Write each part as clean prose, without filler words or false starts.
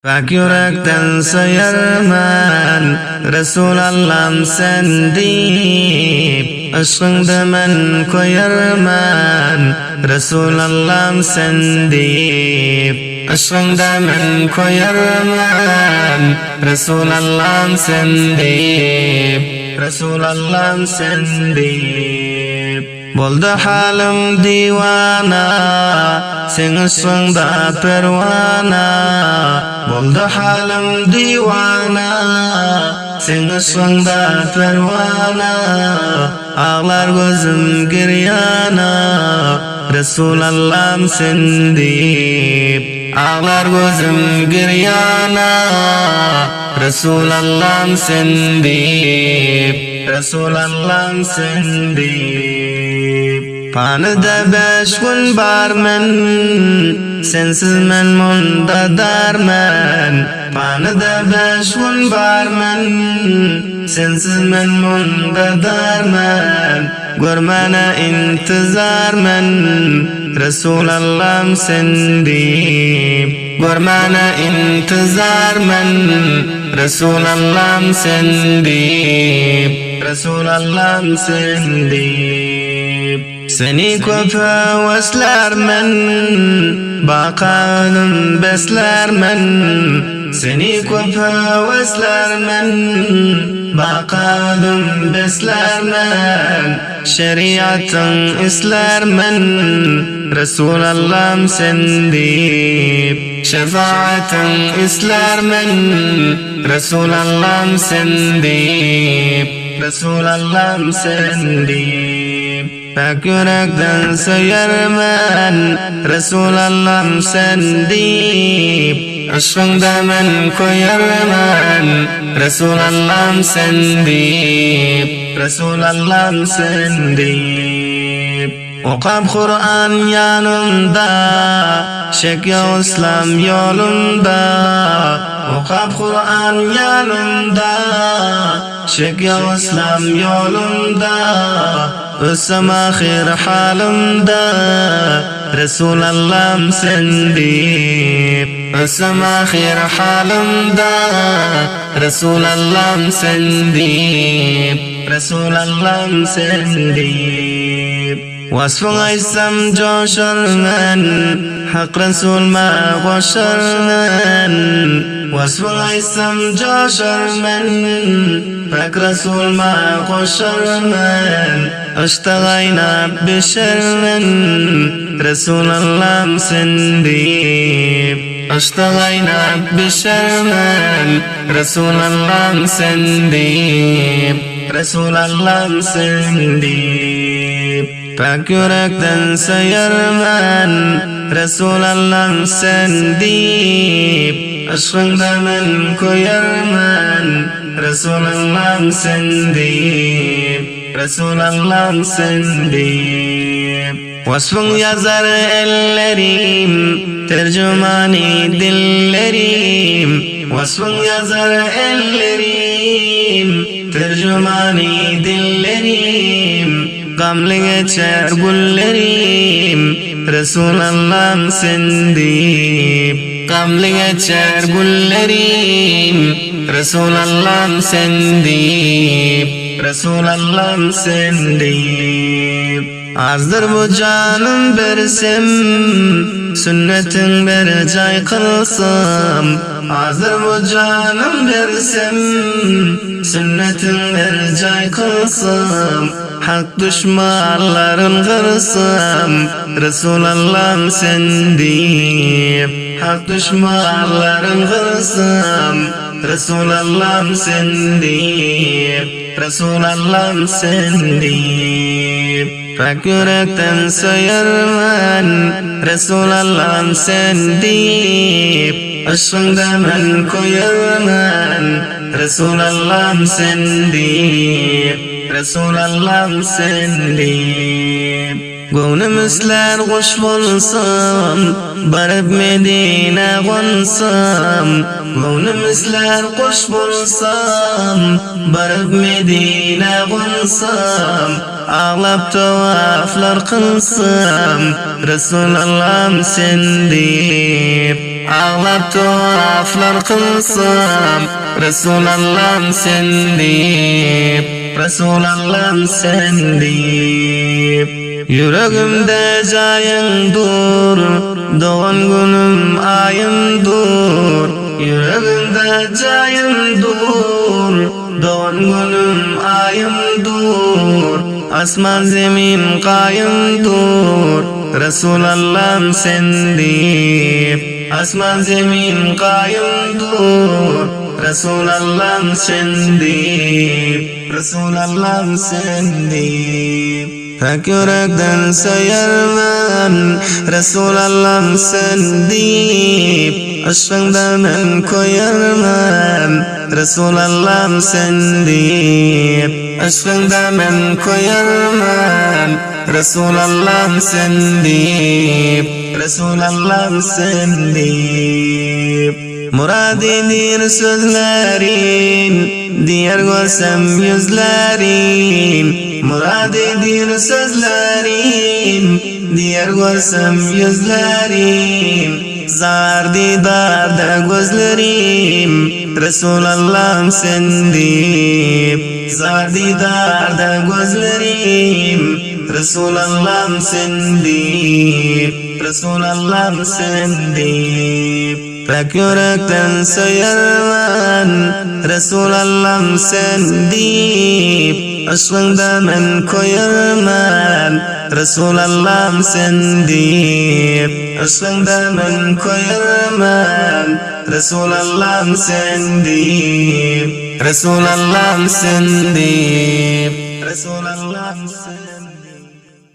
Pak yürekten sayarman Resulallah'ım sen deyip Aşkında men koyarman Resulallah'ım sen deyip Aşkında men koyarman Resulallah'ım sen deyip Resulallah'ım sen deyip Boldu halim divana Sen ışığında pervana Boldu halim divana Sen ışığında pervana Ağlar gözüm giryana Resulallah'ım sen deyip Ağlar gözüm giryana Resulallah'ım sen deyip Resulallah'ım sen deyip Panıda 5 gün barmen Sensiz men munda darman Panıda 5 gün barmen Sensiz men munda darman Görmene intizarmen Resulallah'ım sen deyip Görmene intizarmen Resulallah'ım sen deyip Resulallah'ım sen deyip Seni köpe veslermen Bakalım beslermen Seni köpe veslermen Bakalım beslermen Şeriatın islermen Resulallah'ım sen deyip Şefaatın islermen Resulallah'ım sen deyip Resulallah'ım sen deyip Pak yürekten sayarman Resulallah'ım sen deyip Aşkında men koyarman Resulallah'ım sen deyip Resulallah'ım sen deyip Okab Kur'an yanımda Şek ya İslam yolunda Okab Kur'an yanımda Şek ya İslam yolunda Ölsem ahir halimda Resulallah'ım sen deyip Ölsem ahir halimda Resulallah'ım sen deyip Resulallah'ım sen deyip Vasfın aysam coşarman Hak Resul'ma koşarman Vasfın aysam coşarman Hak Resul'ma koşarman Aşta gaynab bişerman Resulallah'ım sen deyip Aşta gaynab bişerman Resulallah'ım sen deyip Resulallah'ım sen deyip Pak yürekten sayarman Resulallah'ım sen deyip Aşkında men koyarman Resulallah'ım sen deyip Resulallah'ım sen deyip Vasfın yazar ellerim Tercümani dillerim Vasfın yazar ellerim Tercümani dillerim Gamlı geçer güllerim Resulallah'ım sen deyip Gamlı geçer güllerim Resulallah'ım sen deyip Resulallah'ım sen deyip Azdır bu canım bersem Sünnetin bir cay kılsam Azdır bu canım bersem Sünnetin bir cay kılsam Hak düşmanların kırsam Resulallah'ım sen deyip Hak düşmanların kırsam Resulallah'ım sen deyip Resulallah'ım sen deyip Pak yürekten sayarman Resulallah'ım sen deyip Aşkında men koyarman Resulallah'ım sen deyip Resulallah'ım sen deyip Gönlümüzler hoş bulsam Barıp Medine konsam Gönlümüzler hoş bulsam Barıp Medine konsam Ağlap tavaflar kılsam Resulallah'ım sen deyip ağlap tuhaflar kılsam Resulallah'ım sen deyip Resulallah'ım sen deyip Yüreğimde cayın dur Doğan günüm ayım dur Yüreğimde cayın dur Doğan günüm ayım dur Asman zemin kayım dur Resulallah'ım sen deyip Asman zemin kayım dur Resulallah'ım sen deyip Resulallah'ım sen deyip Tek yürekten söyermen Resulallah'ım sen deyip Aşkında men koyarmam Resulallah'ım sen deyip Aşkında men koyarmam Resulallah'ım sen deyip Resulallah'ım sen deyip Muradidir sözlerin Diğer görsem yüzlerin Muradidir sözlerin Diğer görsem yüzlerin Zar didarda gözlerim Resulallah'ım sen deyip Zar didarda gözlerim Resulallah'ım sen deyip Resulallah'ım sen deyip Pek yürekten söyermen Resulallah'ım sen deyip Aşkında men koyarmam Resulallah'ım sen deyip Aşkında men koyarmam Resulallah'ım sen deyip Resulallah'ım sen deyip Resulallah'ım sen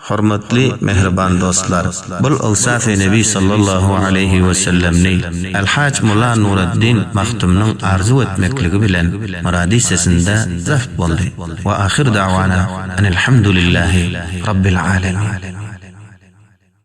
Hurmatli mehriban dostlar, bu Awsaf-ı Nebi sallallahu aleyhi ve sellemni Al-Haj Mulla Nuruddin Maktumning arzu etmekligi bilen muradi sesinde zaft boldi. Ve ahir da'wana enelhamdülillahi rabbil alamin.